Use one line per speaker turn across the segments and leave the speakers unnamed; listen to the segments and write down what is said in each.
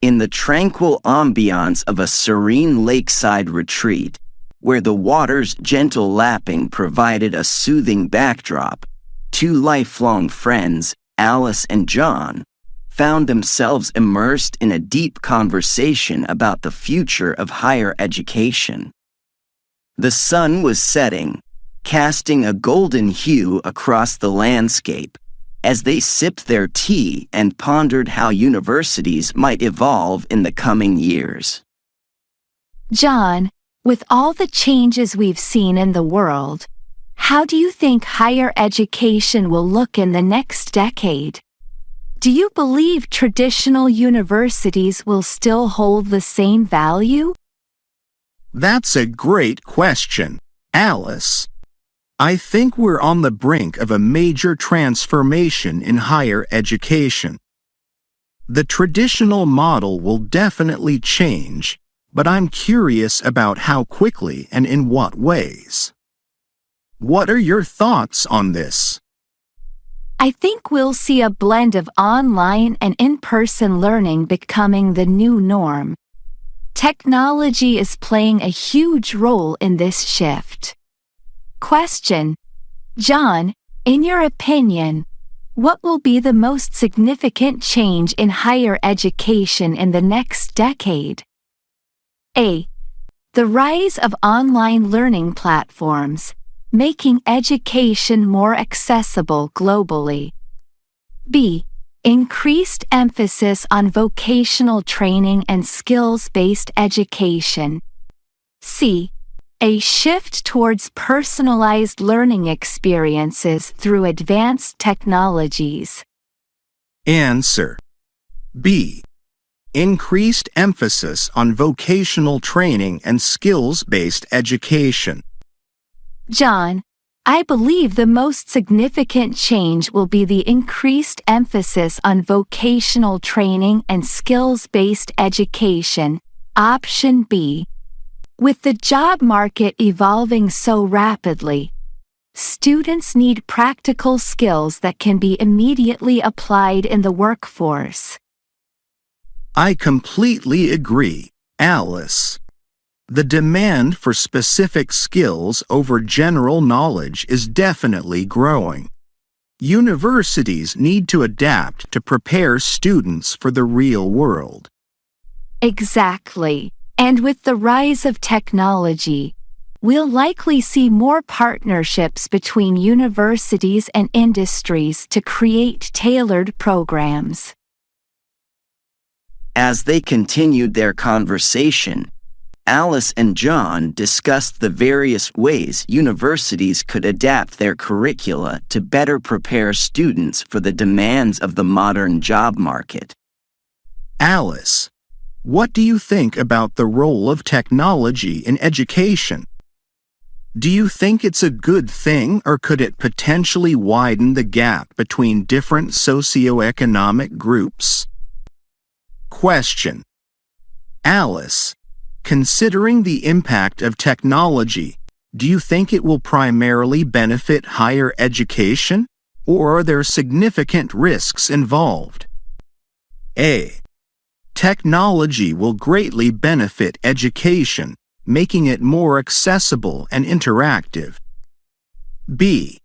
In the tranquil ambiance of a serene lakeside retreat, where the water's gentle lapping provided a soothing backdrop, two lifelong friends, Alice and John, found themselves immersed in a deep conversation about the future of higher education. The sun was setting, casting a golden hue across the landscape, as they sipped their tea and pondered how universities might evolve in the coming years.
John, with all the changes we've seen in the world, how do you think higher education will look in the next decade? Do you believe traditional universities will still hold the same value?
That's a great question, Alice. I think we're on the brink of a major transformation in higher education. The traditional model will definitely change, but I'm curious about how quickly and in what ways. What are your thoughts on this?
I think we'll see a blend of online and in-person learning becoming the new norm. Technology is playing a huge role in this shift. Question: John, in your opinion, what will be the most significant change in higher education in the next decade? A. The rise of online learning platforms, making education more accessible globally. B. Increased emphasis on vocational training and skills-based education. C. A shift towards personalized learning experiences through advanced technologies.
Answer: B. Increased emphasis on vocational training and skills-based education.
John, I believe the most significant change will be the increased emphasis on vocational training and skills-based education, option B. With the job market evolving so rapidly, students need practical skills that can be immediately applied in the workforce.
I completely agree, Alice. The demand for specific skills over general knowledge is definitely growing. Universities need to adapt to prepare students for the real world.
Exactly. And with the rise of technology, we'll likely see more partnerships between universities and industries to create tailored programs.
As they continued their conversation, Alice and John discussed the various ways universities could adapt their curricula to better prepare students for the demands of the modern job market.
Alice, what do you think about the role of technology in education? Do you think it's a good thing, or could it potentially widen the gap between different socioeconomic groups? Question: Alice, considering the impact of technology, do you think it will primarily benefit higher education, or are there significant risks involved? A. Technology will greatly benefit education, making it more accessible and interactive. B.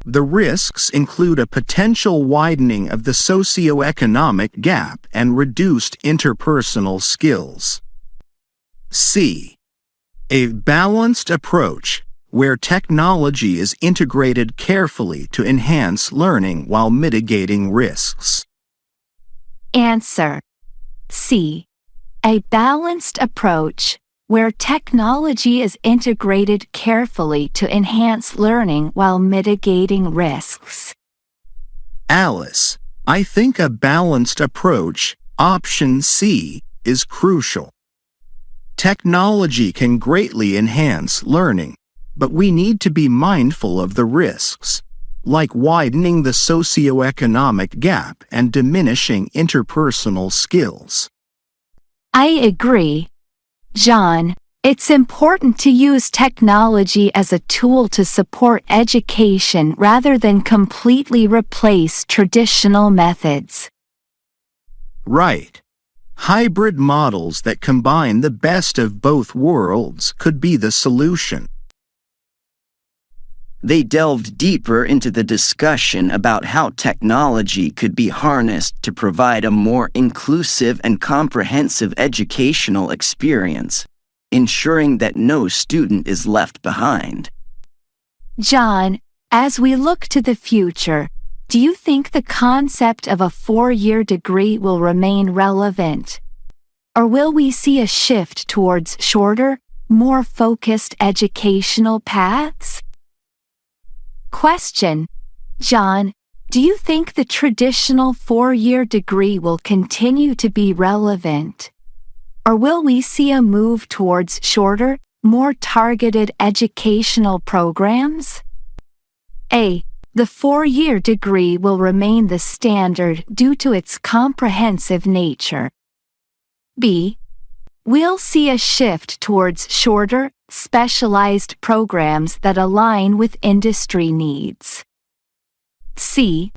The risks include a potential widening of the socioeconomic gap and reduced interpersonal skills. C. A balanced approach, where technology is integrated carefully to enhance learning while mitigating risks.
Answer: C. A balanced approach, where technology is integrated carefully to enhance learning while mitigating risks.
Alice, I think a balanced approach, option C, is crucial. Technology can greatly enhance learning, but we need to be mindful of the risks, like widening the socioeconomic gap and diminishing interpersonal skills.
I agree. John, it's important to use technology as a tool to support education rather than completely replace traditional methods.
Right. Hybrid models that combine the best of both worlds could be the solution.
They delved deeper into the discussion about how technology could be harnessed to provide a more inclusive and comprehensive educational experience, ensuring that no student is left behind.
John, as we look to the future, do you think the concept of a 4-year degree will remain relevant? Or will we see a shift towards shorter, more focused educational paths? Question: John, do you think the traditional 4-year degree will continue to be relevant? Or will we see a move towards shorter, more targeted educational programs? A. The 4-year degree will remain the standard due to its comprehensive nature. B. We'll see a shift towards shorter, specialized programs that align with industry needs. C.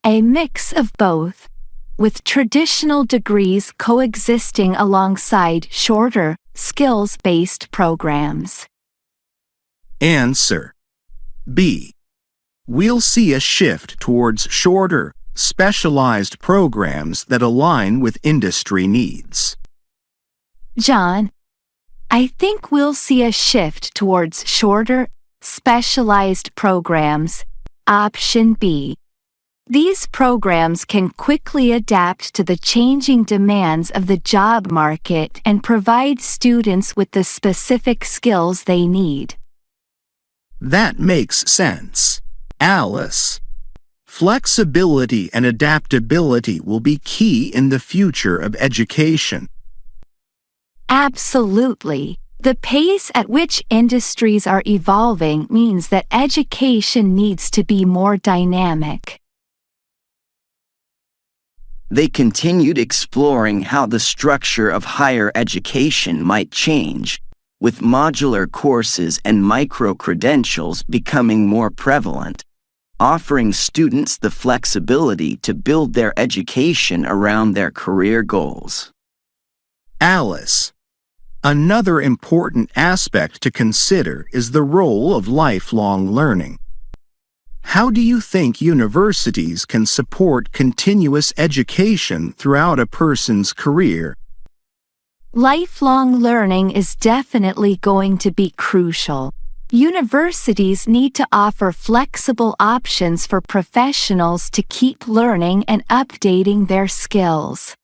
A mix of both, with traditional degrees coexisting alongside shorter, skills-based programs.
Answer: B. We'll see a shift towards shorter, specialized programs that align with industry needs.
John, I think we'll see a shift towards shorter, specialized programs. Option B. These programs can quickly adapt to the changing demands of the job market and provide students with the specific skills they need.
That makes sense, Alice. Flexibility and adaptability will be key in the future of education.
Absolutely. The pace at which industries are evolving means that education needs to be more dynamic.
They continued exploring how the structure of higher education might change, with modular courses and micro-credentials becoming more prevalent, offering students the flexibility to build their education around their career goals.
Alice, another important aspect to consider is the role of lifelong learning. How do you think universities can support continuous education throughout a person's career?
Lifelong learning is definitely going to be crucial. Universities need to offer flexible options for professionals to keep learning and updating their skills.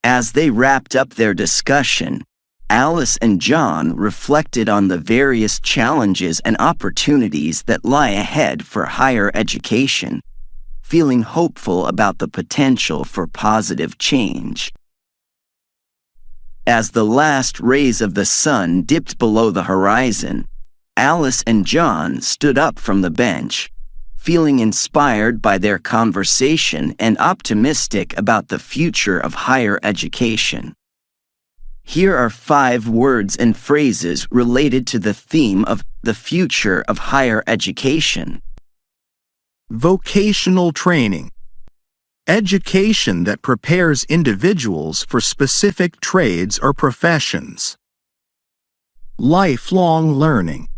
As they wrapped up their discussion, Alice and John reflected on the various challenges and opportunities that lie ahead for higher education, feeling hopeful about the potential for positive change. As the last rays of the sun dipped below the horizon, Alice and John stood up from the bench, feeling inspired by their conversation and optimistic about the future of higher education. Here are 5 words and phrases related to the theme of the future of higher education.
Vocational training. Education that prepares individuals for specific trades or professions. Lifelong learning.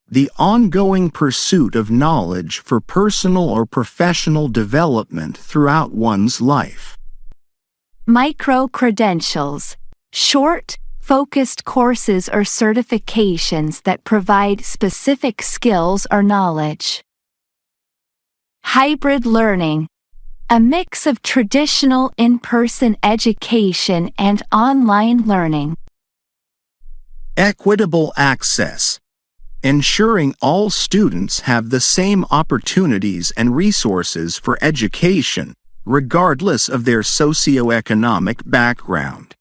The ongoing pursuit of knowledge for personal or professional development throughout one's life.
Micro-credentials. Short, focused courses or certifications that provide specific skills or knowledge. Hybrid learning. A mix of traditional in-person education and online learning.
Equitable access. Ensuring all students have the same opportunities and resources for education, regardless of their socioeconomic background.